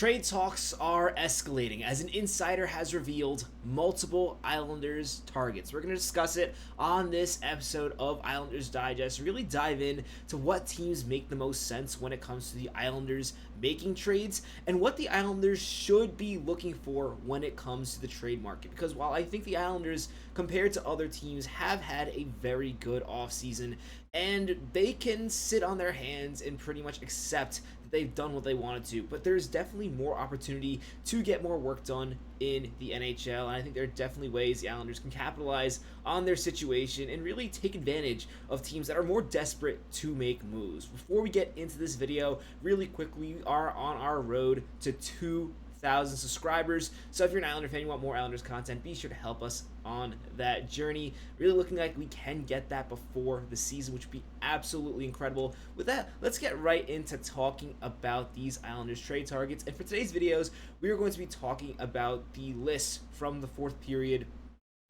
Trade talks are escalating as an insider has revealed multiple Islanders targets. We're going to discuss it on this episode of Islanders Digest, really dive in to what teams make the most sense when it comes to the Islanders making trades and what the Islanders should be looking for when it comes to the trade market. Because while I think the Islanders, compared to other teams, have had a very good offseason and they can sit on their hands and pretty much accept they've done what they wanted to, but there's definitely more opportunity to get more work done in the NHL, and I think there are definitely ways the Islanders can capitalize on their situation and really take advantage of teams that are more desperate to make moves. Before we get into this video, really quickly, we are on our road to 2,000 subscribers, so if you're an Islander fan, you want more Islanders content, be sure to help us on that journey. Really looking like we can get that before the season, which would be absolutely incredible. With that, let's get right into talking about these Islanders trade targets. And for today's videos, we are going to be talking about the list from the fourth period,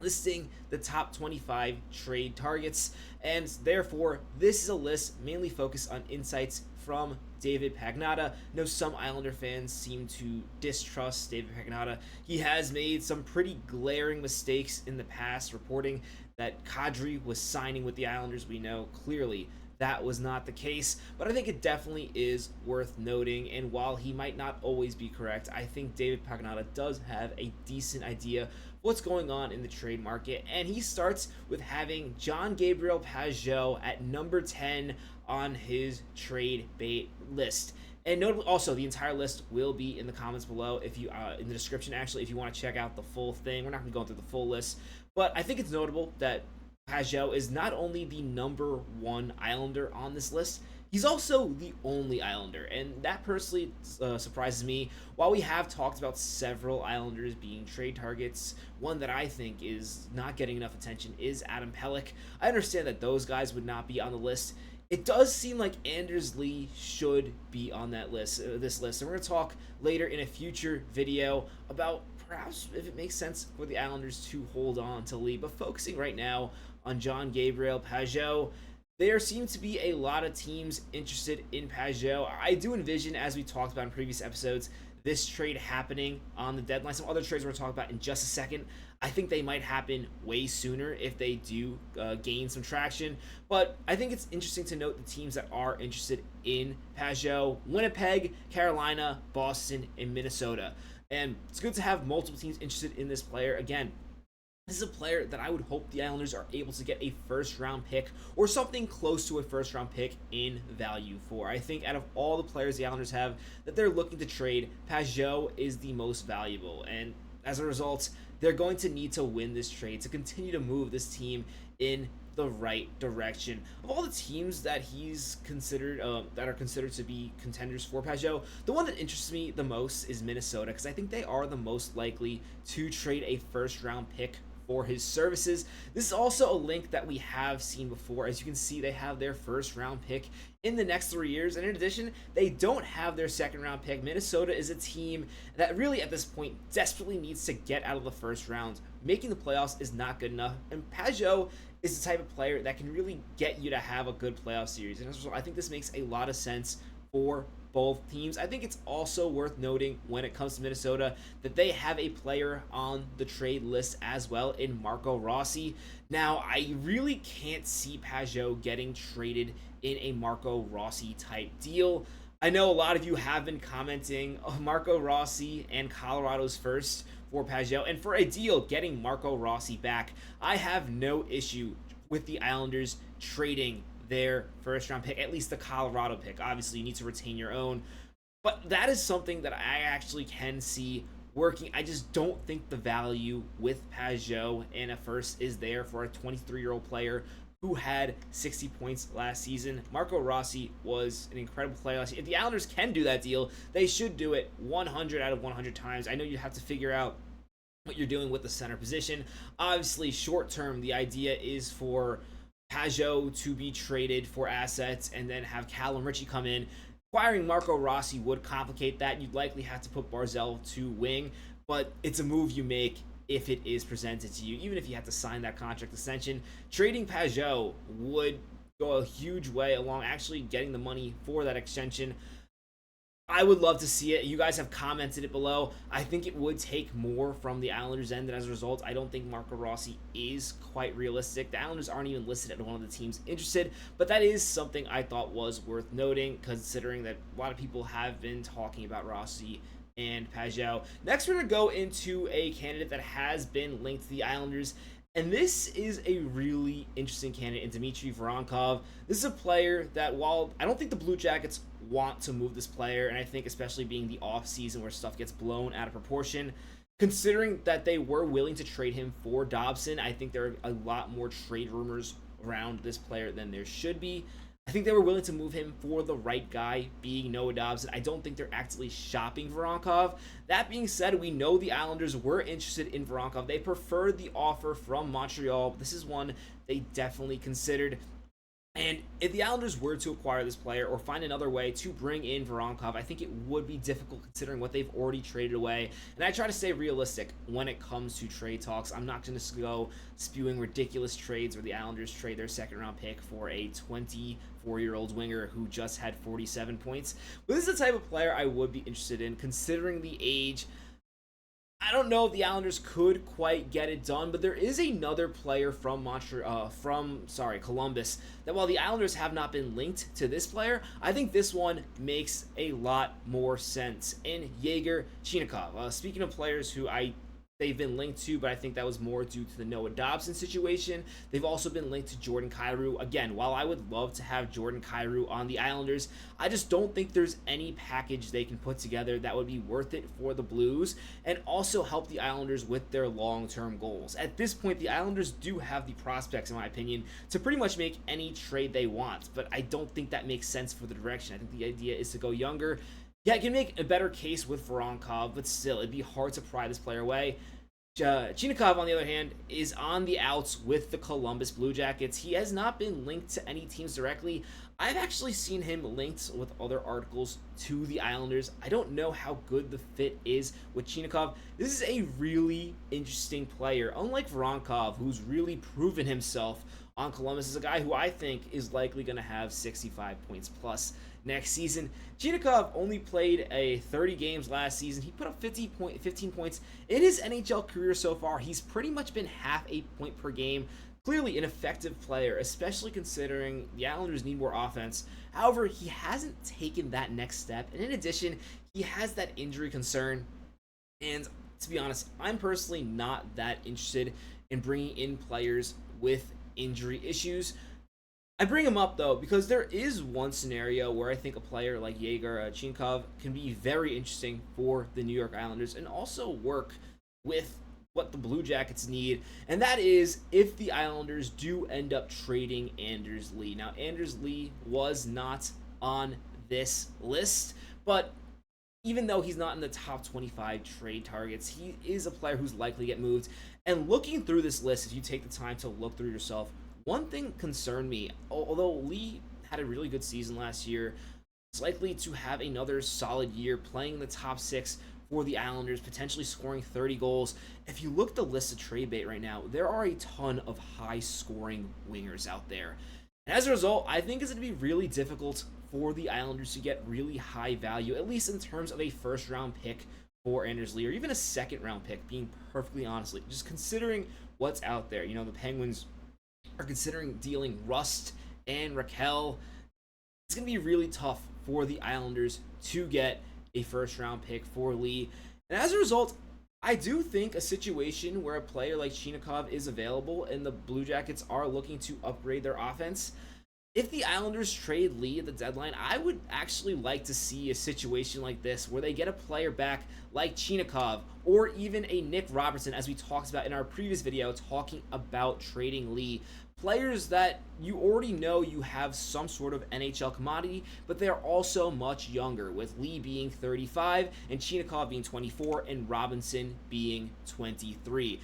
listing the top 25 trade targets, and therefore this is a list mainly focused on insights from David Pagnotta. I know some Islander fans seem to distrust David Pagnotta. He has made some pretty glaring mistakes in the past, reporting that Kadri was signing with the Islanders. We know clearly that was not the case, but I think it definitely is worth noting, and while he might not always be correct, I think David Pagnotta does have a decent idea what's going on in the trade market, and he starts with having Jean-Gabriel Pageau at number 10 on his trade bait list. And notably, also, the entire list will be in the comments below, if you in the description, actually, if you want to check out the full thing. We're not going to go through the full list, but I think it's notable that Pageau is not only the number one Islander on this list, he's also the only Islander, and that personally surprises me. While we have talked about several Islanders being trade targets, one that I think is not getting enough attention is Adam Pelech. I understand that those guys would not be on the list. It does seem like Anders Lee should be on that list, this list, and we're going to talk later in a future video about perhaps if it makes sense for the Islanders to hold on to Lee. But focusing right now on Jean-Gabriel Pageau, there seem to be a lot of teams interested in Pageau. I do envision, as we talked about in previous episodes, this trade happening on the deadline. Some other trades we're going to talk about in just a second. I think they might happen way sooner if they do gain some traction. But I think it's interesting to note the teams that are interested in Pageau: Winnipeg, Carolina, Boston, and Minnesota. And it's good to have multiple teams interested in this player. Again, this is a player that I would hope the Islanders are able to get a first-round pick or something close to a first-round pick in value for. I think out of all the players the Islanders have that they're looking to trade, Pageau is the most valuable. And as a result, they're going to need to win this trade to continue to move this team in the right direction. Of all the teams that he's considered, that are considered to be contenders for Pageau, the one that interests me the most is Minnesota, because I think they are the most likely to trade a first-round pick for his services. This is also a link that we have seen before. As you can see, they have their first round pick in the next 3 years, and in addition, they don't have their second round pick. Minnesota is a team that really at this point desperately needs to get out of the first round. Making the playoffs is not good enough, and Pageau is the type of player that can really get you to have a good playoff series, and as a result, I think this makes a lot of sense for both teams. I think it's also worth noting when it comes to Minnesota that they have a player on the trade list as well in Marco Rossi. Now, I really can't see Pageau getting traded in a Marco Rossi type deal. I know a lot of you have been commenting Marco Rossi and Colorado's first for Pageau, and for a deal getting Marco Rossi back, I have no issue with the Islanders trading their first round pick, at least the Colorado pick. Obviously, you need to retain your own, but that is something that I actually can see working. I just don't think the value with Pageau and a first is there for a 23-year-old player who had 60 points last season. Marco Rossi was an incredible player last year. If the Islanders can do that deal, they should do it 100 out of 100 times. I know you have to figure out what you're doing with the center position. Obviously, short term, the idea is for Pageau to be traded for assets and then have Callum Ritchie come in. Acquiring Marco Rossi would complicate that. You'd likely have to put Barzal to wing, but it's a move you make if it is presented to you, even if you have to sign that contract extension. Trading Pageau would go a huge way along actually getting the money for that extension. I would love to see it. You guys have commented it below. I think it would take more from the Islanders' end, and as a result, I don't think Marco Rossi is quite realistic. The Islanders aren't even listed at one of the teams interested, but that is something I thought was worth noting, considering that a lot of people have been talking about Rossi and Pageau. Next, we're going to go into a candidate that has been linked to the Islanders, and this is a really interesting candidate in Dmitry Voronkov. This is a player that, while I don't think the Blue Jackets want to move this player, and I think especially being the off season where stuff gets blown out of proportion, considering that they were willing to trade him for Dobson, I think there are a lot more trade rumors around this player than there should be. I think they were willing to move him for the right guy, being Noah Dobson. I don't think they're actively shopping Voronkov. That being said, we know the Islanders were interested in Voronkov. They preferred the offer from Montreal, but this is one they definitely considered. And if the Islanders were to acquire this player or find another way to bring in Voronkov, I think it would be difficult considering what they've already traded away. And I try to stay realistic when it comes to trade talks. I'm not going to go spewing ridiculous trades where the Islanders trade their second-round pick for a 24-year-old winger who just had 47 points. But this is the type of player I would be interested in, considering the age. I don't know if the Islanders could quite get it done, but there is another player from Columbus, that while the Islanders have not been linked to this player, I think this one makes a lot more sense in Yegor Chinakhov. Speaking of players who they've been linked to, but I think that was more due to the Noah Dobson situation. They've also been linked to Jordan Kyrou. Again, while I would love to have Jordan Kyrou on the Islanders, I just don't think there's any package they can put together that would be worth it for the Blues and also help the Islanders with their long-term goals. At this point, the Islanders do have the prospects, in my opinion, to pretty much make any trade they want, but I don't think that makes sense for the direction. I think the idea is to go younger. Yeah, I can make a better case with Voronkov, but still, it'd be hard to pry this player away. Chinakhov, on the other hand, is on the outs with the Columbus Blue Jackets. He has not been linked to any teams directly. I've actually seen him linked with other articles to the Islanders. I don't know how good the fit is with Chinakhov. This is a really interesting player. Unlike Voronkov, who's really proven himself on Columbus, is a guy who I think is likely going to have 65 points plus next season. Chinakhov only played 30 games last season. He put up 15 points in his NHL career so far. He's pretty much been half a point per game. Clearly an effective player, especially considering the Islanders need more offense. However, he hasn't taken that next step. And in addition, he has that injury concern. And to be honest, I'm personally not that interested in bringing in players with injury issues. I bring him up, though, because there is one scenario where I think a player like Yegor Chinakhov can be very interesting for the New York Islanders and also work with what the Blue Jackets need, and that is if the Islanders do end up trading Anders Lee. Now, Anders Lee was not on this list, but even though he's not in the top 25 trade targets, he is a player who's likely to get moved. And looking through this list, if you take the time to look through yourself, one thing concerned me. Although Lee had a really good season last year, he's likely to have another solid year playing in the top 6 for the Islanders, potentially scoring 30 goals. If you look at the list of trade bait right now, there are a ton of high-scoring wingers out there. And as a result, I think it's going to be really difficult for the Islanders to get really high value, at least in terms of a first-round pick for Anders Lee, or even a second-round pick, being perfectly honest. Just considering what's out there. You know, the Penguins are considering dealing Rust and Raquel. It's going to be really tough for the Islanders to get a first-round pick for Lee. And as a result, I do think a situation where a player like Chinakhov is available and the Blue Jackets are looking to upgrade their offense, if the Islanders trade Lee at the deadline, I would actually like to see a situation like this where they get a player back like Chinakhov or even a Nick Robertson, as we talked about in our previous video talking about trading Lee. Players that you already know you have some sort of NHL commodity, but they're also much younger, with Lee being 35 and Chinakhov being 24 and Robinson being 23.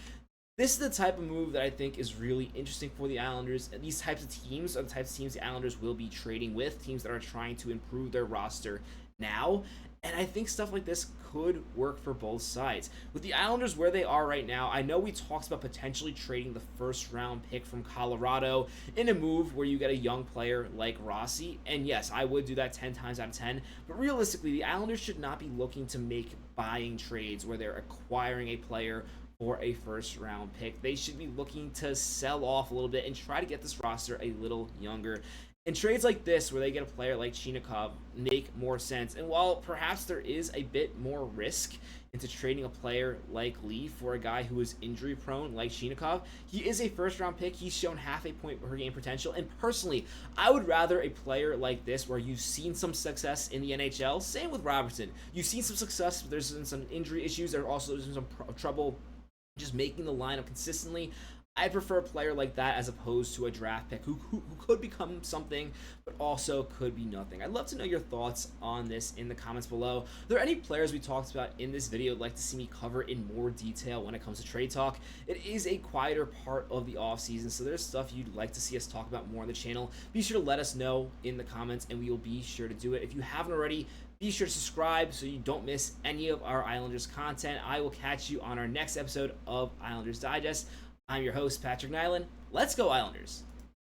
This is the type of move that I think is really interesting for the Islanders. And these types of teams are the types of teams the Islanders will be trading with, teams that are trying to improve their roster now. And I think stuff like this could work for both sides. With the Islanders where they are right now, I know we talked about potentially trading the first round pick from Colorado in a move where you get a young player like Rossi. And yes, I would do that 10 times out of 10. But realistically, the Islanders should not be looking to make buying trades where they're acquiring a player for a first round pick. They should be looking to sell off a little bit and try to get this roster a little younger. And trades like this, where they get a player like Chinakhov, make more sense. And while perhaps there is a bit more risk into trading a player like Lee for a guy who is injury prone like Chinakhov, he is a first round pick. He's shown half a point per game potential. And personally, I would rather a player like this where you've seen some success in the NHL. Same with Robertson. You've seen some success, but there's been some injury issues. There's also some trouble just making the lineup consistently. I prefer a player like that as opposed to a draft pick who could become something, but also could be nothing. I'd love to know your thoughts on this in the comments below. Are there any players we talked about in this video you'd like to see me cover in more detail when it comes to trade talk? It is a quieter part of the offseason, so there's stuff you'd like to see us talk about more on the channel. Be sure to let us know in the comments, and we will be sure to do it. If you haven't already, be sure to subscribe so you don't miss any of our Islanders content. I will catch you on our next episode of Islanders Digest. I'm your host, Patrick Nyland. Let's go, Islanders.